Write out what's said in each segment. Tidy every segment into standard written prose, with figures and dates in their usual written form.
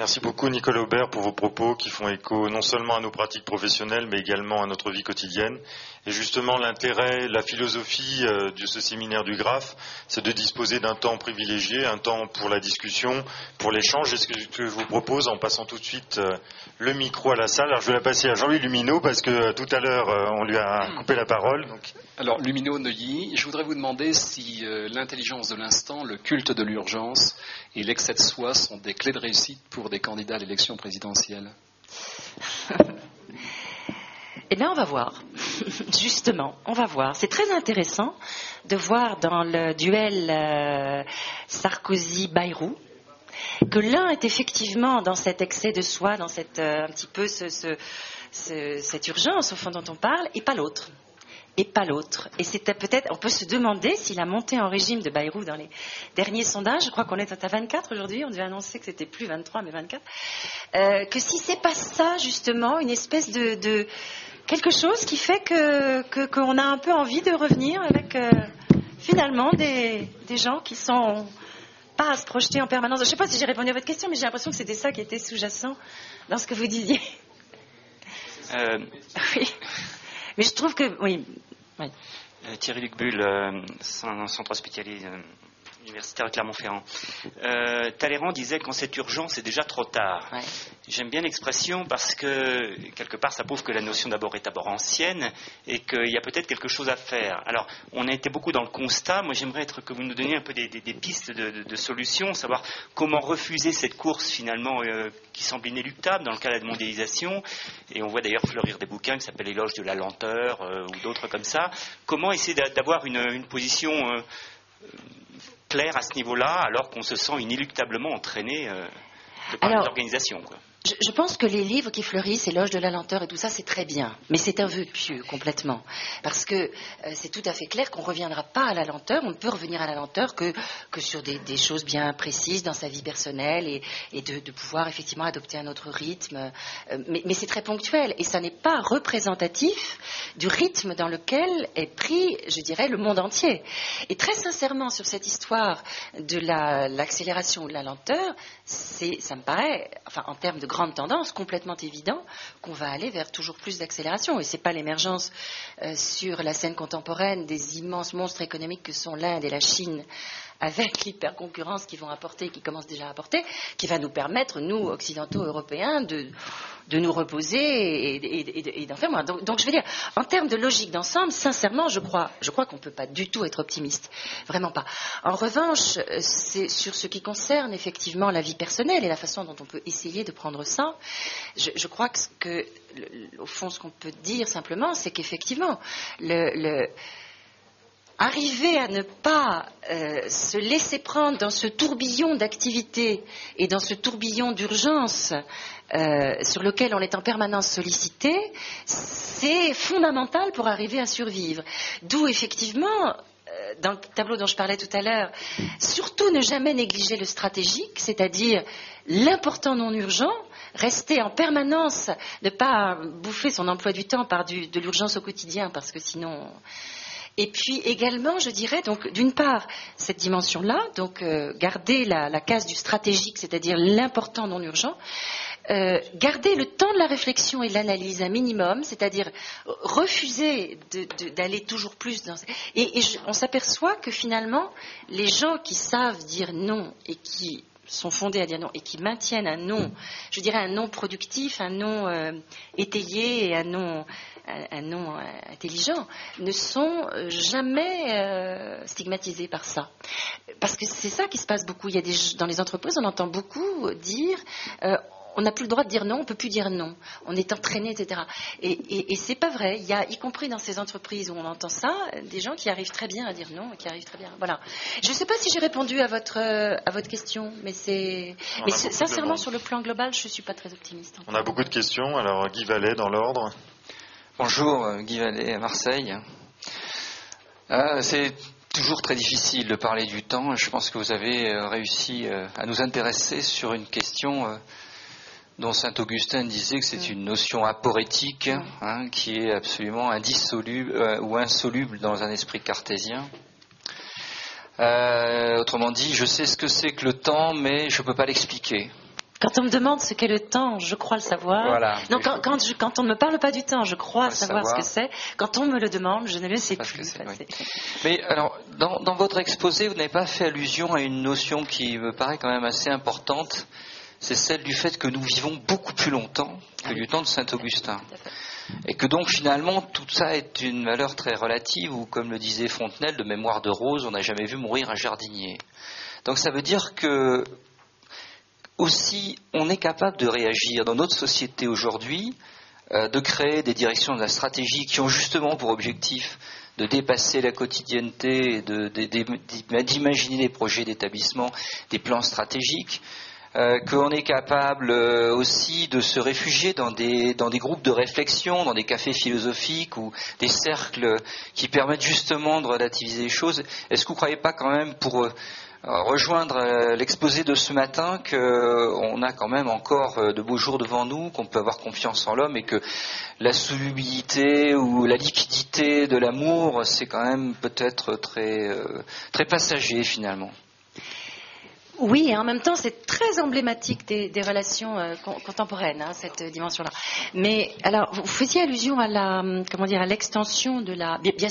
Merci beaucoup Nicolas Aubert pour vos propos qui font écho non seulement à nos pratiques professionnelles mais également à notre vie quotidienne. Et justement l'intérêt, la philosophie de ce séminaire du GRAPH, c'est de disposer d'un temps privilégié, un temps pour la discussion, pour l'échange. Et ce que je vous propose en passant tout de suite le micro à la salle. Alors je vais la passer à Jean-Louis Lumineau parce que tout à l'heure on lui a coupé la parole. Donc... Alors Lumineau Neuilly, je voudrais vous demander si l'intelligence de l'instant, le culte de l'urgence et l'excès de soi sont des clés de réussite pour des candidats à l'élection présidentielle. Eh bien, on va voir. Justement, on va voir. C'est très intéressant de voir dans le duel Sarkozy-Bayrou que l'un est effectivement dans cet excès de soi, dans cette, un petit peu cette urgence au fond dont on parle, et pas l'autre. Et pas l'autre. Et c'était peut-être, on peut se demander si la montée en régime de Bayrou dans les derniers sondages, je crois qu'on est à 24 aujourd'hui, on devait annoncer que c'était plus 23 mais 24, que si c'est pas ça justement, une espèce de quelque chose qui fait qu'on a un peu envie de revenir avec finalement des gens qui sont pas à se projeter en permanence. Je ne sais pas si j'ai répondu à votre question, mais j'ai l'impression que c'était ça qui était sous-jacent dans ce que vous disiez. Oui. Mais je trouve que... Oui. Thierry-Luc Bull, centre hospitalier universitaire de Clermont-Ferrand. Talleyrand disait qu'en cette urgence, c'est déjà trop tard. Ouais. J'aime bien l'expression parce que, quelque part, ça prouve que la notion d'abord est d'abord ancienne et qu'il y a peut-être quelque chose à faire. Alors, on a été beaucoup dans le constat. Moi, j'aimerais que vous nous donniez un peu des pistes de solutions, savoir comment refuser cette course, finalement, qui semble inéluctable dans le cas de la mondialisation. Et on voit d'ailleurs fleurir des bouquins qui s'appellent L'éloge de la lenteur ou d'autres comme ça. Comment essayer d'avoir une position... clair à ce niveau-là, alors qu'on se sent inéluctablement entraîné par l'organisation, quoi. Je pense que les livres qui fleurissent, Éloge de la lenteur et tout ça, c'est très bien. Mais c'est un vœu pieux, complètement. Parce que c'est tout à fait clair qu'on ne reviendra pas à la lenteur. On ne peut revenir à la lenteur que sur des choses bien précises dans sa vie personnelle et de pouvoir effectivement adopter un autre rythme. Mais c'est très ponctuel. Et ça n'est pas représentatif du rythme dans lequel est pris, je dirais, le monde entier. Et très sincèrement, sur cette histoire de l'accélération ou de la lenteur, ça me paraît, enfin, en termes de grande tendance, complètement évident qu'on va aller vers toujours plus d'accélération. Et ce n'est pas l'émergence sur la scène contemporaine des immenses monstres économiques que sont l'Inde et la Chine, avec l'hyperconcurrence qu'ils vont apporter, qui commencent déjà à apporter, qui va nous permettre, nous, occidentaux, européens, de nous reposer et d'en faire moins. Donc, je veux dire, en termes de logique d'ensemble, sincèrement, je crois qu'on ne peut pas du tout être optimiste. Vraiment pas. En revanche, c'est sur ce qui concerne effectivement la vie personnelle et la façon dont on peut essayer de prendre ça, je crois que au fond, ce qu'on peut dire simplement, c'est qu'effectivement, arriver à ne pas se laisser prendre dans ce tourbillon d'activité et dans ce tourbillon d'urgence sur lequel on est en permanence sollicité, c'est fondamental pour arriver à survivre. D'où effectivement, dans le tableau dont je parlais tout à l'heure, surtout ne jamais négliger le stratégique, c'est-à-dire l'important non urgent, rester en permanence, ne pas bouffer son emploi du temps par de l'urgence au quotidien, parce que sinon... Et puis également, je dirais, donc d'une part, cette dimension-là, donc garder la case du stratégique, c'est-à-dire l'important non urgent, garder le temps de la réflexion et de l'analyse un minimum, c'est-à-dire refuser d'aller toujours plus dans... on s'aperçoit que finalement, les gens qui savent dire non et qui sont fondés à dire non et qui maintiennent un non, je dirais un non productif, un non étayé et un non intelligent, ne sont jamais stigmatisés par ça. Parce que c'est ça qui se passe beaucoup. Dans les entreprises, on entend beaucoup dire on n'a plus le droit de dire non, on ne peut plus dire non. On est entraîné, etc. Et c'est pas vrai. Il y a, y compris dans ces entreprises où on entend ça, des gens qui arrivent très bien à dire non, qui arrivent très bien. Voilà. Je ne sais pas si j'ai répondu à votre question, mais sincèrement, sur le plan global, je ne suis pas très optimiste. On a beaucoup de questions. Alors, Guy Vallet, dans l'ordre. Bonjour, Guy Vallet à Marseille. C'est toujours très difficile de parler du temps. Je pense que vous avez réussi à nous intéresser sur une question dont saint Augustin disait que c'est une notion aporétique, qui est absolument indissoluble ou insoluble dans un esprit cartésien. Autrement dit, je sais ce que c'est que le temps, mais je ne peux pas l'expliquer. Quand on me demande ce qu'est le temps, je crois le savoir. Voilà. Non, quand on ne me parle pas du temps, je crois savoir ce que c'est. Quand on me le demande, je ne le sais plus. Oui. Mais alors, dans votre exposé, vous n'avez pas fait allusion à une notion qui me paraît quand même assez importante. C'est celle du fait que nous vivons beaucoup plus longtemps que du temps de Saint-Augustin. Et que donc finalement tout ça est une valeur très relative, ou comme le disait Fontenelle, de mémoire de rose, on n'a jamais vu mourir un jardinier. Donc ça veut dire que aussi on est capable de réagir dans notre société aujourd'hui, de créer des directions de la stratégie qui ont justement pour objectif de dépasser la quotidienneté, d'imaginer des projets d'établissement, des plans stratégiques. Qu'on est capable aussi de se réfugier dans des groupes de réflexion, dans des cafés philosophiques ou des cercles qui permettent justement de relativiser les choses. Est-ce que vous ne croyez pas quand même, pour rejoindre l'exposé de ce matin, qu'on a quand même encore de beaux jours devant nous, qu'on peut avoir confiance en l'homme et que la solubilité ou la liquidité de l'amour, c'est quand même peut-être très passager finalement? Oui, et en même temps, c'est très emblématique des relations contemporaines, cette dimension-là. Mais alors, vous faisiez allusion à à l'extension de la. Bien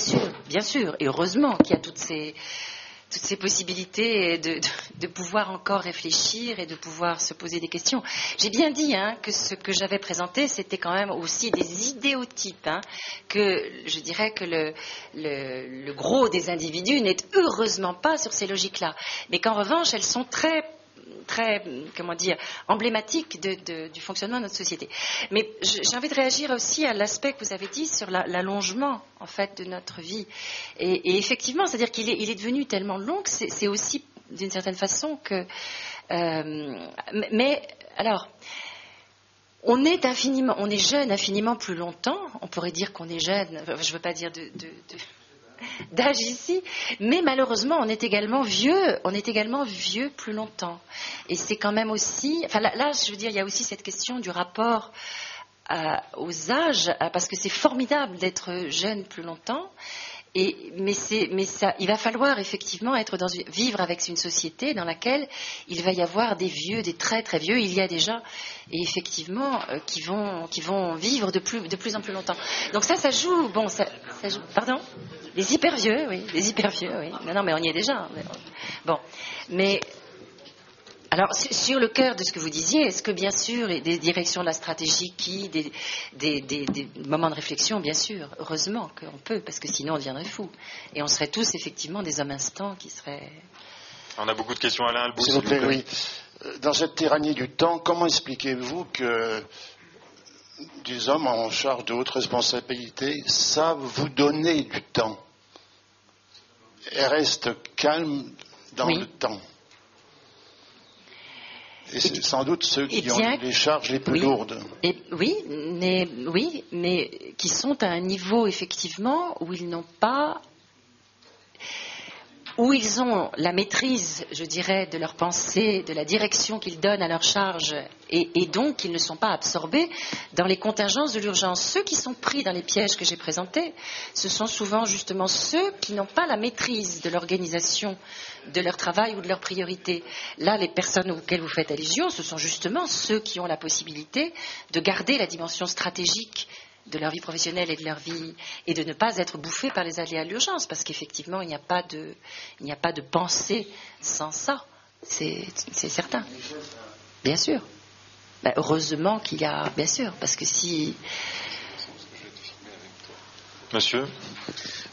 sûr, et heureusement qu'il y a toutes ces possibilités de pouvoir encore réfléchir et de pouvoir se poser des questions. J'ai bien dit que ce que j'avais présenté, c'était quand même aussi des idéotypes, que je dirais que le gros des individus n'est heureusement pas sur ces logiques-là, mais qu'en revanche, elles sont très emblématique du fonctionnement de notre société. Mais j'ai envie de réagir aussi à l'aspect que vous avez dit sur l'allongement, en fait, de notre vie. Et effectivement, c'est-à-dire qu'il est devenu tellement long que c'est aussi, d'une certaine façon, que... mais, alors... On est jeune infiniment plus longtemps. On pourrait dire qu'on est jeune, je ne veux pas dire d'âge ici, mais malheureusement on est également vieux plus longtemps. Et c'est quand même aussi, là je veux dire, il y a aussi cette question du rapport aux âges, parce que c'est formidable d'être jeune plus longtemps. Mais il va falloir effectivement vivre avec une société dans laquelle il va y avoir des vieux, des très très vieux. Il y a déjà, et effectivement, qui vont vivre de plus en plus longtemps. Donc ça joue. Bon, ça joue. Pardon ? Les hyper vieux, oui. Non, mais on y est déjà. Bon, mais. Alors, sur le cœur de ce que vous disiez, est-ce que, bien sûr, des directions de la stratégie, des moments de réflexion, bien sûr, heureusement qu'on peut, parce que sinon on deviendrait fou. Et on serait tous, effectivement, des hommes instants qui seraient... On a beaucoup de questions, Alain Albou. S'il vous plaît, oui. Dans cette tyrannie du temps, comment expliquez-vous que des hommes en charge de hautes responsabilités savent vous donner du temps et restent calmes dans le temps? Et c'est sans doute ceux qui ont les charges les plus lourdes. Oui, mais qui sont à un niveau, effectivement, où ils ont la maîtrise, je dirais, de leur pensée, de la direction qu'ils donnent à leur charge, et donc ils ne sont pas absorbés dans les contingences de l'urgence. Ceux qui sont pris dans les pièges que j'ai présentés, ce sont souvent justement ceux qui n'ont pas la maîtrise de l'organisation de leur travail ou de leurs priorités. Là, les personnes auxquelles vous faites allusion, ce sont justement ceux qui ont la possibilité de garder la dimension stratégique de leur vie professionnelle et de leur vie, et de ne pas être bouffés par les aléas de l'urgence, parce qu'effectivement, il n'y a pas de pensée sans ça. C'est certain. Bien sûr. Heureusement qu'il y a... Bien sûr, parce que si... Monsieur ?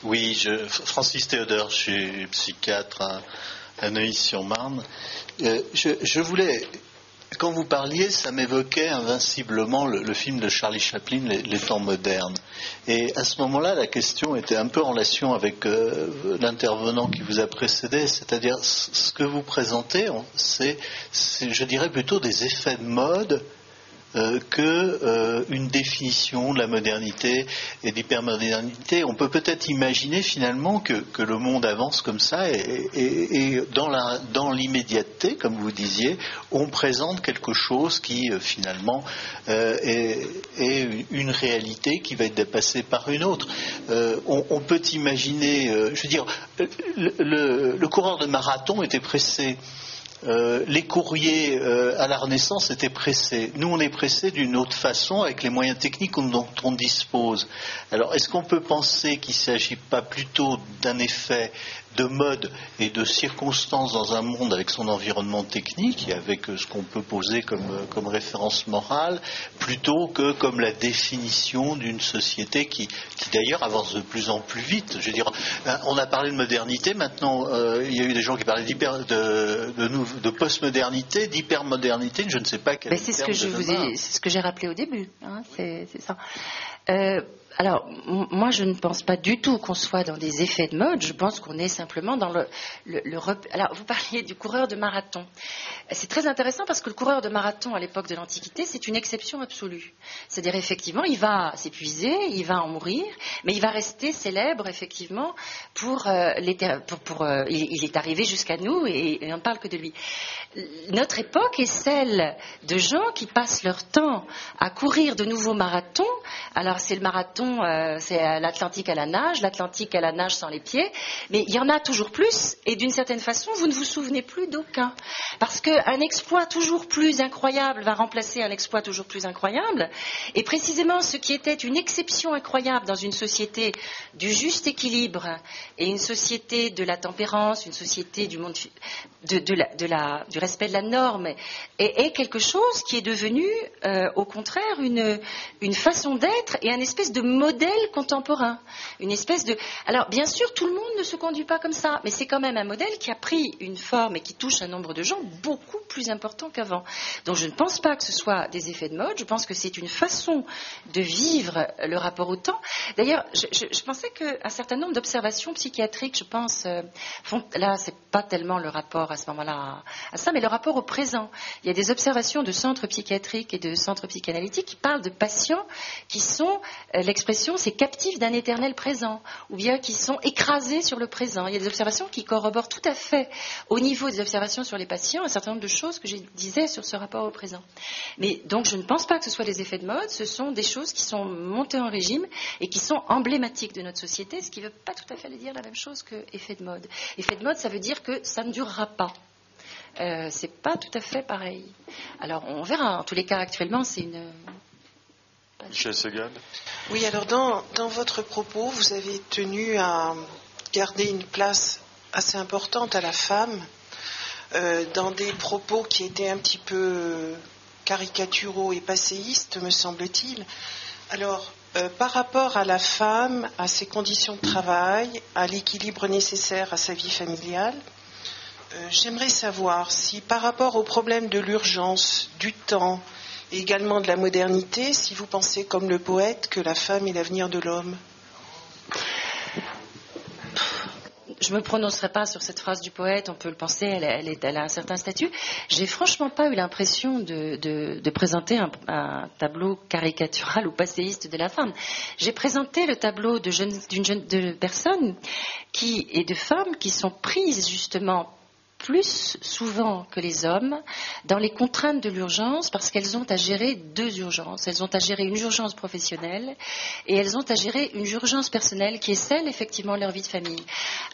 Oui, Francis Théodore, je suis psychiatre à Neuilly-sur-Marne. Je voulais... Quand vous parliez, ça m'évoquait invinciblement le film de Charlie Chaplin, Les temps modernes. Et à ce moment-là, la question était un peu en relation avec l'intervenant qui vous a précédé, c'est-à-dire ce que vous présentez, c'est, je dirais, plutôt des effets de mode qu'une définition de la modernité et d'hypermodernité. On peut peut-être imaginer finalement que le monde avance comme ça et dans l'immédiateté, comme vous disiez, on présente quelque chose qui finalement est une réalité qui va être dépassée par une autre. On peut imaginer, je veux dire, le coureur de marathon était pressé les courriers à la Renaissance étaient pressés. Nous, on est pressés d'une autre façon avec les moyens techniques dont on dispose. Alors, est-ce qu'on peut penser qu'il ne s'agit pas plutôt d'un effet de mode et de circonstances dans un monde avec son environnement technique et avec ce qu'on peut poser comme référence morale, plutôt que comme la définition d'une société qui d'ailleurs avance de plus en plus vite. Je veux dire, on a parlé de modernité, maintenant il y a eu des gens qui parlaient de postmodernité, d'hypermodernité, je ne sais pas quel c'est ce que c'est ce que j'ai rappelé au début, hein, c'est ça. Alors, moi, je ne pense pas du tout qu'on soit dans des effets de mode. Je pense qu'on est simplement dans Alors, vous parliez du coureur de marathon. C'est très intéressant parce que le coureur de marathon à l'époque de l'Antiquité, c'est une exception absolue. C'est-à-dire, effectivement, il va s'épuiser, il va en mourir, mais il va rester célèbre, effectivement, il est arrivé jusqu'à nous et on ne parle que de lui. Notre époque est celle de gens qui passent leur temps à courir de nouveaux marathons. Alors, c'est le marathon, c'est l'Atlantique à la nage sans les pieds, mais il y en a toujours plus, et d'une certaine façon, vous ne vous souvenez plus d'aucun. Parce qu'un exploit toujours plus incroyable va remplacer un exploit toujours plus incroyable, et précisément ce qui était une exception incroyable dans une société du juste équilibre, et une société de la tempérance, une société du monde, du respect de la norme, est quelque chose qui est devenu, au contraire, une façon d'être et un espèce de modèle contemporain. Alors, bien sûr, tout le monde ne se conduit pas comme ça, mais c'est quand même un modèle qui a pris une forme et qui touche un nombre de gens beaucoup plus important qu'avant. Donc, je ne pense pas que ce soit des effets de mode, je pense que c'est une façon de vivre le rapport au temps. D'ailleurs, je pensais qu'un certain nombre d'observations psychiatriques, je pense, là, c'est pas tellement le rapport à ce moment-là à ça, mais le rapport au présent. Il y a des observations de centres psychiatriques et de centres psychanalytiques qui parlent de patients qui sont, l'expression, c'est captifs d'un éternel présent, ou bien qui sont écrasés sur le présent. Il y a des observations qui corroborent tout à fait, au niveau des observations sur les patients, un certain nombre de choses que je disais sur ce rapport au présent. Mais donc, je ne pense pas que ce soit des effets de mode, ce sont des choses qui sont montées en régime et qui sont emblématiques de notre société, ce qui ne veut pas tout à fait dire la même chose que effet de mode. Effet de mode, ça veut dire que ça ne durera pas. C'est pas tout à fait pareil. Alors, on verra. En tous les cas, actuellement, c'est une... Michel Segal. Oui, alors dans votre propos, vous avez tenu à garder une place assez importante à la femme dans des propos qui étaient un petit peu caricaturaux et passéistes, me semble-t-il. Alors, par rapport à la femme, à ses conditions de travail, à l'équilibre nécessaire à sa vie familiale, j'aimerais savoir si par rapport au problème de l'urgence, du temps, et également de la modernité, si vous pensez comme le poète que la femme est l'avenir de l'homme. Je ne me prononcerai pas sur cette phrase du poète, on peut le penser, elle a un certain statut. J'ai franchement pas eu l'impression de présenter un tableau caricatural ou passéiste de la femme. J'ai présenté le tableau de personnes et de femmes qui sont prises justement plus souvent que les hommes dans les contraintes de l'urgence parce qu'elles ont à gérer deux urgences. Elles ont à gérer une urgence professionnelle et elles ont à gérer une urgence personnelle qui est celle, effectivement, de leur vie de famille.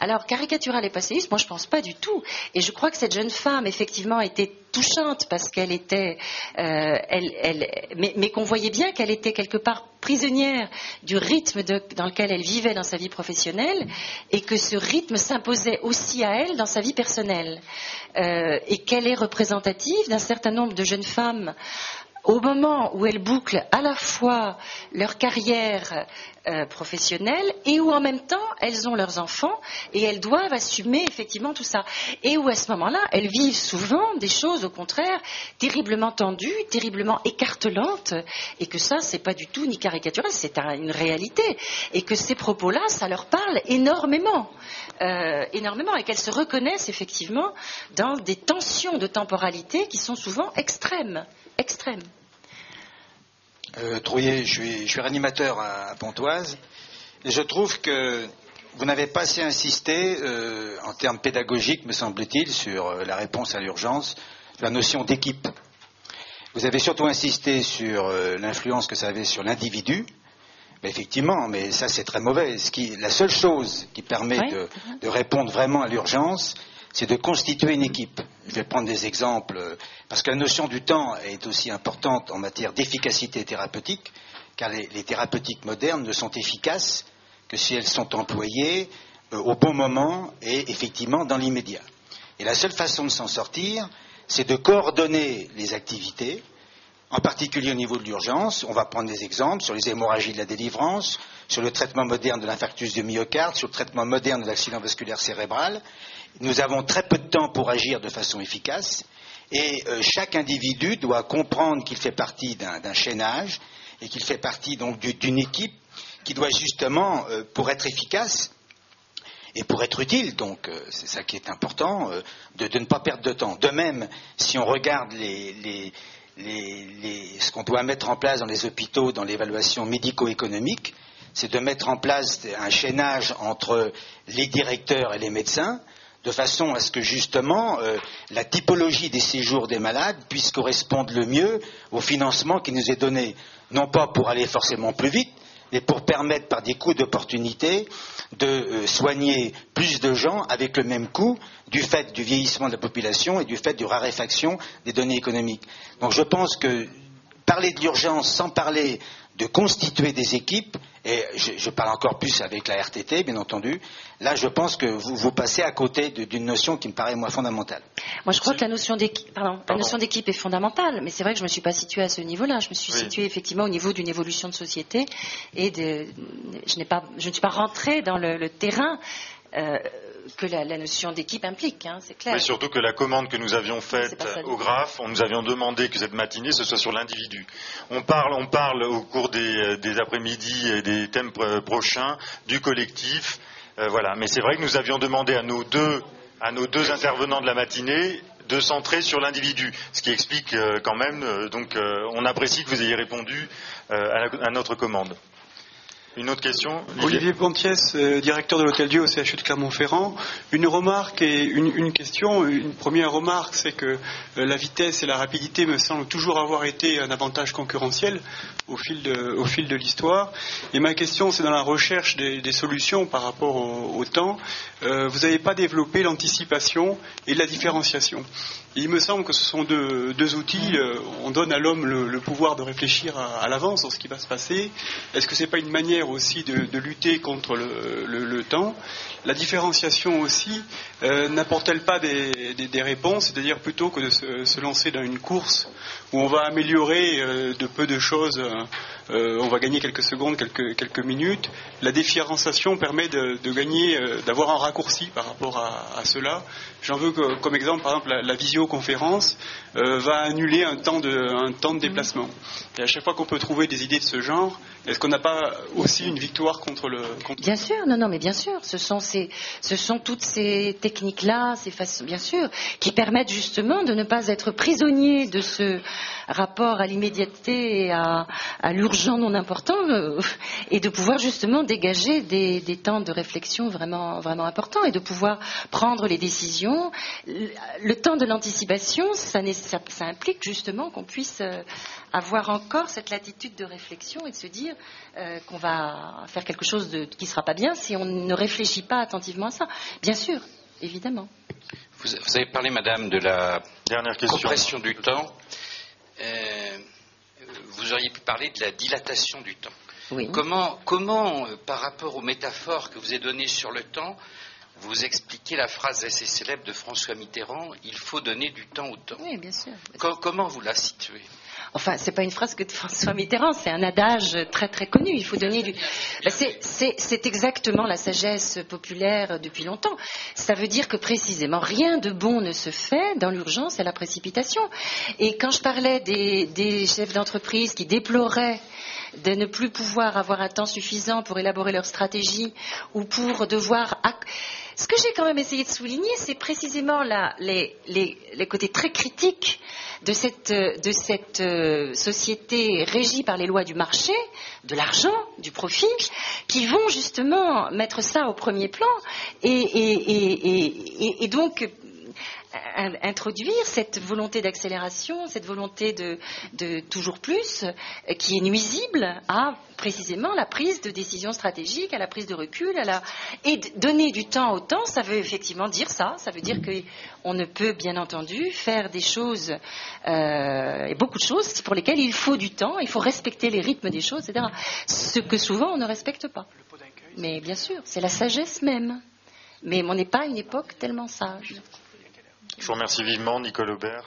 Alors, caricatural et passéiste, moi je pense pas du tout. Et je crois que cette jeune femme, effectivement, était touchante parce qu'elle était... mais qu'on voyait bien qu'elle était quelque part prisonnière du rythme dans lequel elle vivait dans sa vie professionnelle et que ce rythme s'imposait aussi à elle dans sa vie personnelle. Et qu'elle est représentative d'un certain nombre de jeunes femmes au moment où elles bouclent à la fois leur carrière professionnelle et où en même temps elles ont leurs enfants et elles doivent assumer effectivement tout ça. Et où à ce moment-là, elles vivent souvent des choses au contraire terriblement tendues, terriblement écartelantes et que ça, c'est pas du tout ni caricatural, c'est une réalité. Et que ces propos-là, ça leur parle énormément. Énormément et qu'elles se reconnaissent effectivement dans des tensions de temporalité qui sont souvent extrêmes. Trouillet, je suis réanimateur à Pontoise et je trouve que vous n'avez pas assez insisté en termes pédagogiques, me semble-t-il, sur la réponse à l'urgence, la notion d'équipe. Vous avez surtout insisté sur l'influence que ça avait sur l'individu. Mais effectivement, mais ça c'est très mauvais. La seule chose qui permet de répondre vraiment à l'urgence, c'est de constituer une équipe. Je vais prendre des exemples, parce que la notion du temps est aussi importante en matière d'efficacité thérapeutique, car les thérapeutiques modernes ne sont efficaces que si elles sont employées au bon moment et effectivement dans l'immédiat. Et la seule façon de s'en sortir, c'est de coordonner les activités, en particulier au niveau de l'urgence. On va prendre des exemples sur les hémorragies de la délivrance, sur le traitement moderne de l'infarctus du myocarde, sur le traitement moderne de l'accident vasculaire cérébral. Nous avons très peu de temps pour agir de façon efficace et chaque individu doit comprendre qu'il fait partie d'un chaînage et qu'il fait partie donc d'une équipe qui doit justement, pour être efficace et pour être utile, donc c'est ça qui est important, de ne pas perdre de temps. De même, si on regarde ce qu'on doit mettre en place dans les hôpitaux, dans l'évaluation médico-économique, c'est de mettre en place un chaînage entre les directeurs et les médecins, de façon à ce que justement la typologie des séjours des malades puisse correspondre le mieux au financement qui nous est donné, non pas pour aller forcément plus vite, mais pour permettre par des coûts d'opportunité de soigner plus de gens avec le même coût du fait du vieillissement de la population et du fait de raréfaction des données économiques. Donc je pense que parler de l'urgence sans parler de constituer des équipes, et je parle encore plus avec la RTT, bien entendu, là je pense que vous passez à côté d'une notion qui me paraît, moi, fondamentale. Moi je crois que la notion d'équipe est fondamentale, mais c'est vrai que je ne me suis pas située à ce niveau-là. Je me suis située effectivement au niveau d'une évolution de société et je ne suis pas rentrée dans le terrain que la notion d'équipe implique, hein, c'est clair. Mais surtout que la commande que nous avions faite au GRAF, nous avions demandé que cette matinée ce soit sur l'individu. On parle au cours des après-midi et des thèmes prochains du collectif, voilà. Mais c'est vrai que nous avions demandé à nos deux intervenants de la matinée de centrer sur l'individu, ce qui explique quand même. Donc, on apprécie que vous ayez répondu à notre commande. Une autre question, Olivier Pontiès, directeur de l'Hôtel Dieu au CHU de Clermont-Ferrand. Une remarque et une question. Une première remarque, c'est que la vitesse et la rapidité me semblent toujours avoir été un avantage concurrentiel au fil de l'histoire. Et ma question, c'est dans la recherche des solutions par rapport au temps. Vous n'avez pas développé l'anticipation et la différenciation. Et il me semble que ce sont deux outils. On donne à l'homme le pouvoir de réfléchir à l'avance sur ce qui va se passer. Est-ce que ce n'est pas une manière aussi de lutter contre le temps? La différenciation aussi n'apporte-t-elle pas des réponses? C'est-à-dire plutôt que de se lancer dans une course où on va améliorer de peu de choses, on va gagner quelques secondes, quelques minutes. La différenciation permet de gagner, d'avoir un raccourci par rapport à cela. J'en veux comme exemple, par exemple, la visioconférence va annuler un temps de déplacement. Et à chaque fois qu'on peut trouver des idées de ce genre, est-ce qu'on n'a pas aussi une victoire contre le... Bien sûr, non, mais bien sûr. Ce sont toutes ces techniques-là, bien sûr, qui permettent justement de ne pas être prisonnier de ce rapport à l'immédiateté et à l'urgent non important, et de pouvoir justement dégager des temps de réflexion vraiment, vraiment importants et de pouvoir prendre les décisions. Le temps de l'anticipation, ça implique justement qu'on puisse avoir encore cette latitude de réflexion et de se dire qu'on va faire quelque chose qui ne sera pas bien si on ne réfléchit pas attentivement à ça. Bien sûr, évidemment. Vous avez parlé, madame, de la compression du temps. Vous auriez pu parler de la dilatation du temps. Oui. Comment, par rapport aux métaphores que vous avez données sur le temps, vous expliquez la phrase assez célèbre de François Mitterrand, « Il faut donner du temps au temps ». Oui, bien sûr. Comment vous la situez ? Enfin, c'est pas une phrase que de François Mitterrand, c'est un adage très très connu. Il faut donner du. C'est exactement la sagesse populaire depuis longtemps. Ça veut dire que précisément rien de bon ne se fait dans l'urgence et la précipitation. Et quand je parlais des chefs d'entreprise qui déploraient de ne plus pouvoir avoir un temps suffisant pour élaborer leur stratégie ou pour devoir... Ce que j'ai quand même essayé de souligner, c'est précisément les côtés très critiques de cette société régie par les lois du marché, de l'argent, du profit, qui vont justement mettre ça au premier plan et donc introduire cette volonté d'accélération, cette volonté de toujours plus, qui est nuisible à précisément la prise de décision stratégique, à la prise de recul, et donner du temps au temps, ça veut effectivement dire ça. Ça veut dire qu'on ne peut bien entendu faire des choses, et beaucoup de choses pour lesquelles il faut du temps, il faut respecter les rythmes des choses, etc. Ce que souvent on ne respecte pas. Mais bien sûr, c'est la sagesse même. Mais on n'est pas à une époque tellement sage. Je vous remercie vivement, Nicole Aubert.